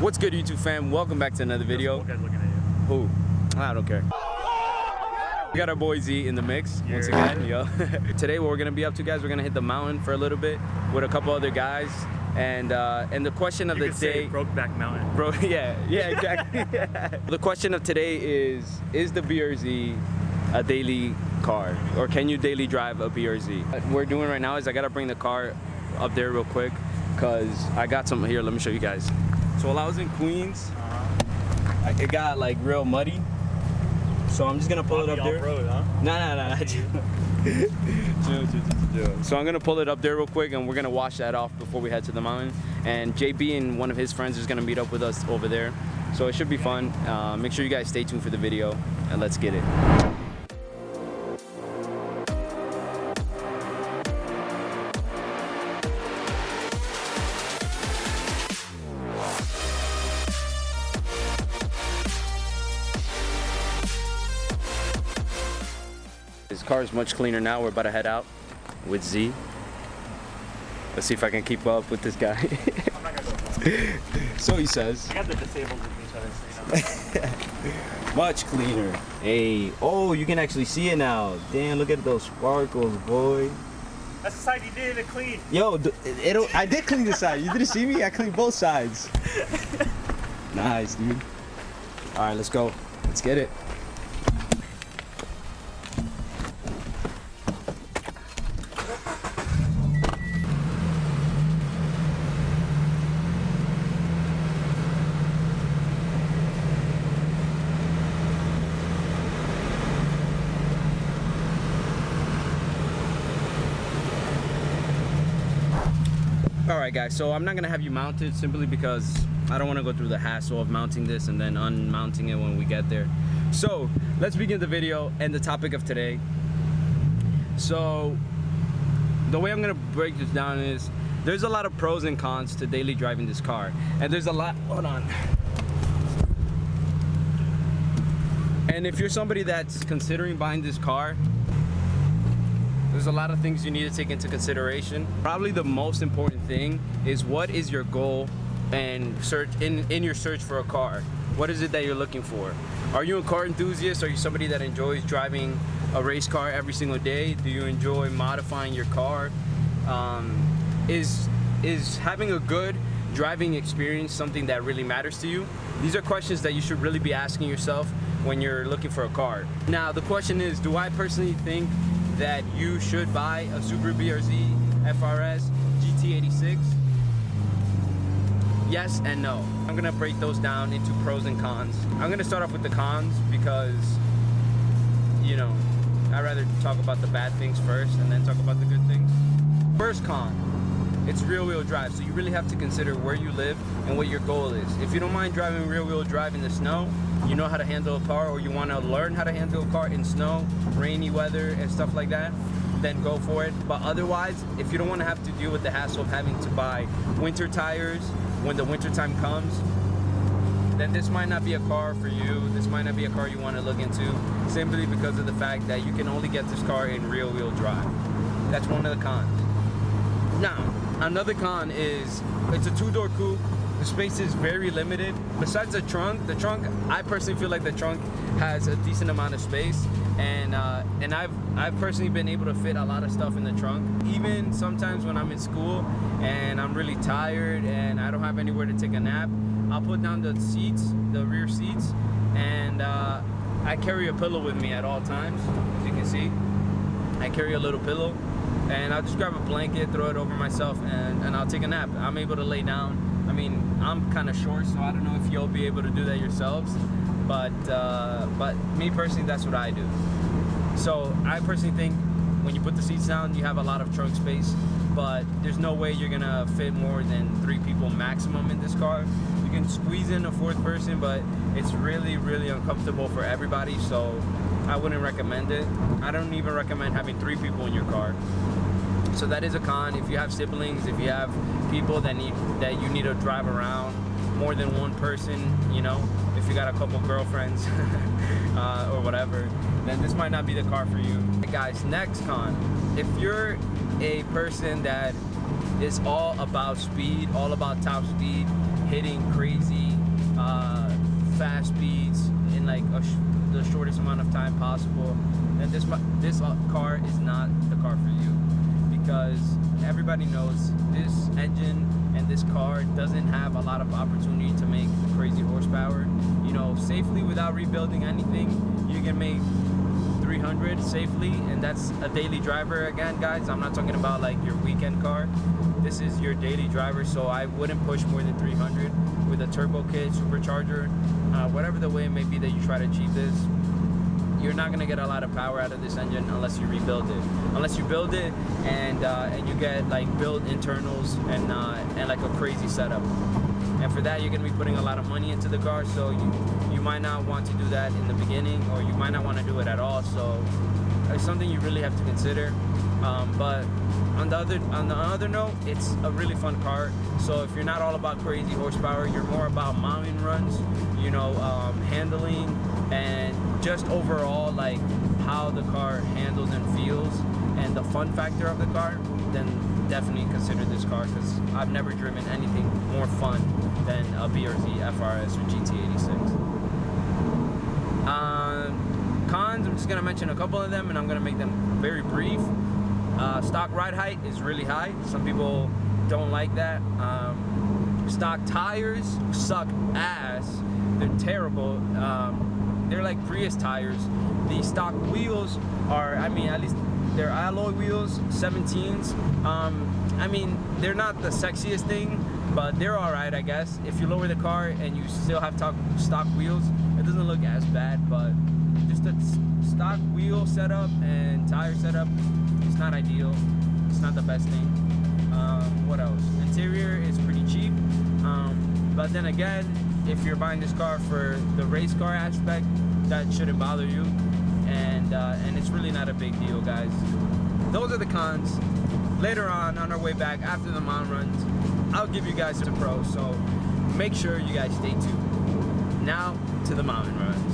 What's good, YouTube fam? Welcome back to another video. This guy's looking at you. Who? I don't care. We got our boy Z in the mix once again, yo. Today what we're gonna be up to, guys, we're gonna hit the mountain for a little bit with a couple other guys. And the question of the day, Brokeback Mountain. bro, yeah, exactly. The question of today is the BRZ a daily car, or can you daily drive a BRZ? What we're doing right now is I gotta bring the car up there real quick because I got some here. Let me show you guys. So while I was in Queens, it got like real muddy. So I'm just gonna pull it up there. Off-road, huh? Nah. Chill. So I'm gonna pull it up there real quick, and we're gonna wash that off before we head to the mountain. And JB and one of his friends is gonna meet up with us over there. So it should be fun. Make sure you guys stay tuned for the video, and let's get it. This car is much cleaner now. We're about to head out with Z. Let's see if I can keep up with this guy. I'm not gonna go. So he says. I got the disabled with me, so I Much cleaner. Hey, oh, you can actually see it now. Damn, look at those sparkles, boy. That's the side you didn't clean. Yo, I did clean the side. You didn't see me? I cleaned both sides. Nice, dude. All right, let's go. Let's get it. Alright guys, so I'm not gonna have you mounted simply because I don't want to go through the hassle of mounting this and then unmounting it when we get there. So let's begin the video and the topic of today. So the way I'm gonna break this down is there's a lot of pros and cons to daily driving this car, and there's a lot, hold on. And if you're somebody that's considering buying this car, there's a lot of things you need to take into consideration. Probably the most important thing is what is your goal and search in your search for a car. What is it that you're looking for? Are you a car enthusiast? Are you somebody that enjoys driving a race car every single day? Do you enjoy modifying your car? Is having a good driving experience something that really matters to you? These are questions that you should really be asking yourself when you're looking for a car. Now the question is, do I personally think that you should buy a Subaru BRZ, FRS, GT86? Yes and no. I'm gonna break those down into pros and cons. I'm gonna start off with the cons because, you know, I'd rather talk about the bad things first and then talk about the good things. First con, it's rear-wheel drive, so you really have to consider where you live and what your goal is. If you don't mind driving rear-wheel drive in the snow, you know how to handle a car, or you want to learn how to handle a car in snow, rainy weather, and stuff like that, then go for it. But otherwise, if you don't want to have to deal with the hassle of having to buy winter tires when the winter time comes, then this might not be a car for you. This might not be a car you want to look into, simply because of the fact that you can only get this car in rear-wheel drive. That's one of the cons. Now, another con is it's a two-door coupe. The space is very limited. Besides the trunk, I personally feel like the trunk has a decent amount of space, and I've personally been able to fit a lot of stuff in the trunk. Even sometimes when I'm in school and I'm really tired and I don't have anywhere to take a nap, I'll put down the seats, the rear seats, and I carry a pillow with me at all times. As you can see, I carry a little pillow, and I'll just grab a blanket, throw it over myself, and I'll take a nap. I'm able to lay down. I mean, I'm kind of short, so I don't know if you'll be able to do that yourselves, but me personally, that's what I do. So I personally think when you put the seats down, you have a lot of trunk space, but there's no way you're gonna fit more than 3 people maximum in this car. You can squeeze in a 4th person, but it's really, really uncomfortable for everybody, so I wouldn't recommend it. I don't even recommend having 3 people in your car. So that is a con. If you have siblings, if you have people that you need to drive around, more than one person, you know, if you got a couple girlfriends or whatever, then this might not be the car for you. Hey guys, next con. If you're a person that is all about speed, all about top speed, hitting crazy the shortest amount of time possible, then this car is not the car for you, because everybody knows this engine and this car doesn't have a lot of opportunity to make crazy horsepower. You know, safely without rebuilding anything, you can make 300 safely, and that's a daily driver. Again, guys, I'm not talking about like your weekend car. This is your daily driver, so I wouldn't push more than 300 with a turbo kit, supercharger, whatever the way it may be that you try to achieve this. You're not gonna get a lot of power out of this engine unless you rebuild it. Unless you build it and you get like built internals and like a crazy setup. And for that, you're gonna be putting a lot of money into the car, so you might not want to do that in the beginning, or you might not want to do it at all. So it's something you really have to consider. But on the other note, it's a really fun car. So if you're not all about crazy horsepower, you're more about mountain runs, you know, handling, and just overall like how the car handles and feels, and the fun factor of the car, then definitely consider this car, because I've never driven anything more fun than a BRZ, FRS, or GT86. Cons, I'm just gonna mention a couple of them, and I'm gonna make them very brief. Stock ride height is really high. Some people don't like that. Stock tires suck ass. They're terrible. They're like Prius tires. The stock wheels are, I mean, at least they're alloy wheels, 17s. I mean, they're not the sexiest thing, but they're all right, I guess. If you lower the car and you still have stock wheels, it doesn't look as bad, but just the stock wheel setup and tire setup, it's not ideal. It's not the best thing. What else? Interior is pretty cheap, but then again, if you're buying this car for the race car aspect, that shouldn't bother you, and it's really not a big deal, guys. Those are the cons. Later on our way back after the mountain runs, I'll give you guys some pros, so make sure you guys stay tuned. Now to the mountain runs.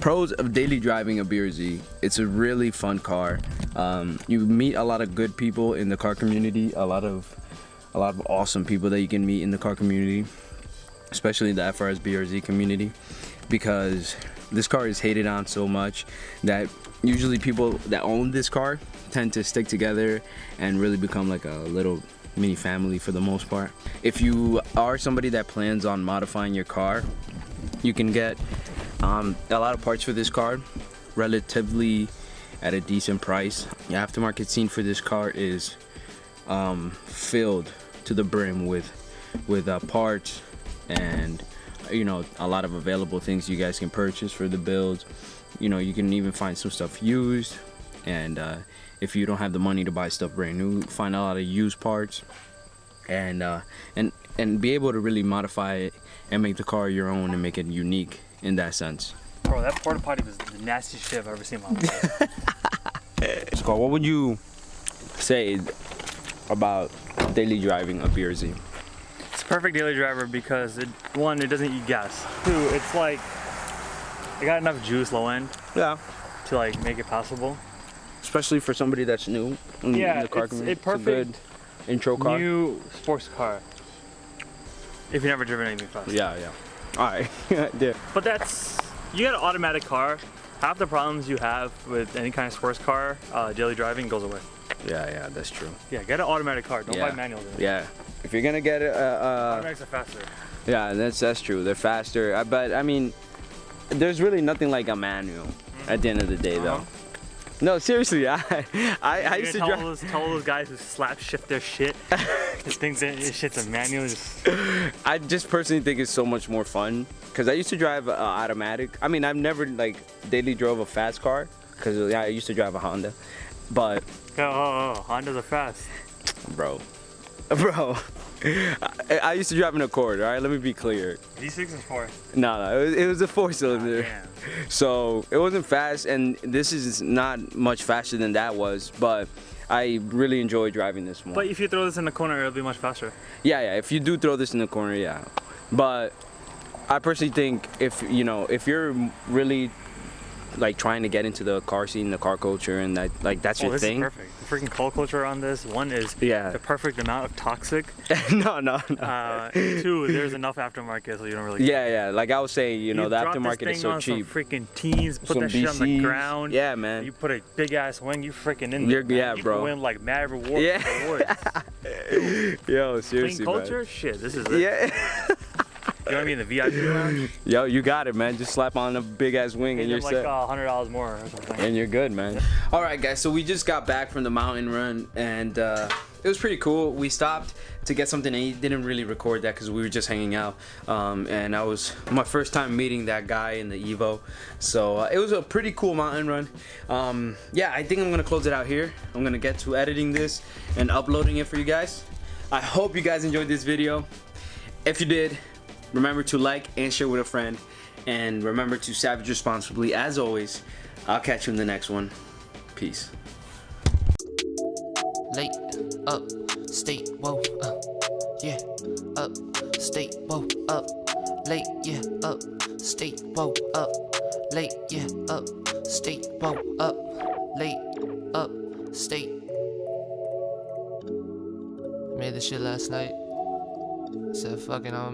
Pros of daily driving a BRZ: it's a really fun car. You meet a lot of good people in the car community, a lot of awesome people that you can meet in the car community, especially the FRS BRZ community, because this car is hated on so much that usually people that own this car tend to stick together and really become like a little mini family for the most part. If you are somebody that plans on modifying your car, you can get a lot of parts for this car relatively at a decent price. The aftermarket scene for this car is filled to the brim with parts and, you know, a lot of available things you guys can purchase for the builds. You know, you can even find some stuff used, and if you don't have the money to buy stuff brand new, find a lot of used parts, and be able to really modify it and make the car your own and make it unique in that sense. Bro, that porta potty was the nastiest shit I've ever seen in my life. Scott, what would you say about daily driving a BRZ? It's a perfect daily driver because one, it doesn't eat gas. Two, it's like it got enough juice low end. Yeah. To like make it passable. Especially for somebody that's new in the car community. It's a good intro car. New sports car. If you've never driven anything fast. Yeah. All right. Yeah. But that's, you got an automatic car. Half the problems you have with any kind of sports car, daily driving goes away. Yeah, that's true. Yeah, get an automatic car. Don't buy manuals. Yeah. If you're gonna get automatics are faster. Yeah, that's true. They're faster. But I mean, there's really nothing like a manual at the end of the day, though. No, seriously, I used to drive. Tell all those guys who slap shift their shit. Just think that this shit's a manual. I just personally think it's so much more fun because I used to drive automatic. I mean, I've never like daily drove a fast car because I used to drive a Honda, but Hondas are fast, bro. I used to drive an Accord. All right, let me be clear. V6 is 4. No, it was a 4-cylinder. So it wasn't fast, and this is not much faster than that was, but I really enjoy driving this more. But if you throw this in the corner, it'll be much faster. Yeah, if you do throw this in the corner, yeah. But I personally think if you're really like trying to get into the car scene, the car culture, and that's your thing. This is perfect. The freaking call culture on this. One is the perfect amount of toxic. No. Two, there's enough aftermarket, so you don't really. Yeah. Like I was saying, the aftermarket is so cheap. Some freaking teens, put that shit on the ground. Yeah, man. You put a big ass wing, you freaking in there. Yeah, bro. You win like mad rewards. Yeah. Yo, seriously, clean culture, man. Shit, this is it. Yeah. You want to be in the VIP lounge? Yo, you got it, man. Just slap on a big ass wing and you're like set. $100 more or something. And you're good, man. All right, guys. So we just got back from the mountain run, and it was pretty cool. We stopped to get something to eat. Didn't really record that because we were just hanging out. And that was my first time meeting that guy in the Evo. So it was a pretty cool mountain run. Yeah, I think I'm gonna close it out here. I'm gonna get to editing this and uploading it for you guys. I hope you guys enjoyed this video. If you did, remember to like and share with a friend, and remember to savage responsibly. As always, I'll catch you in the next one. Peace. Late, up, state, whoa, yeah, up, state, whoa, up, late, yeah, up, state, whoa, up, late, yeah, up, state, whoa, up, late, up, state. Made this shit last night. Said fucking on me.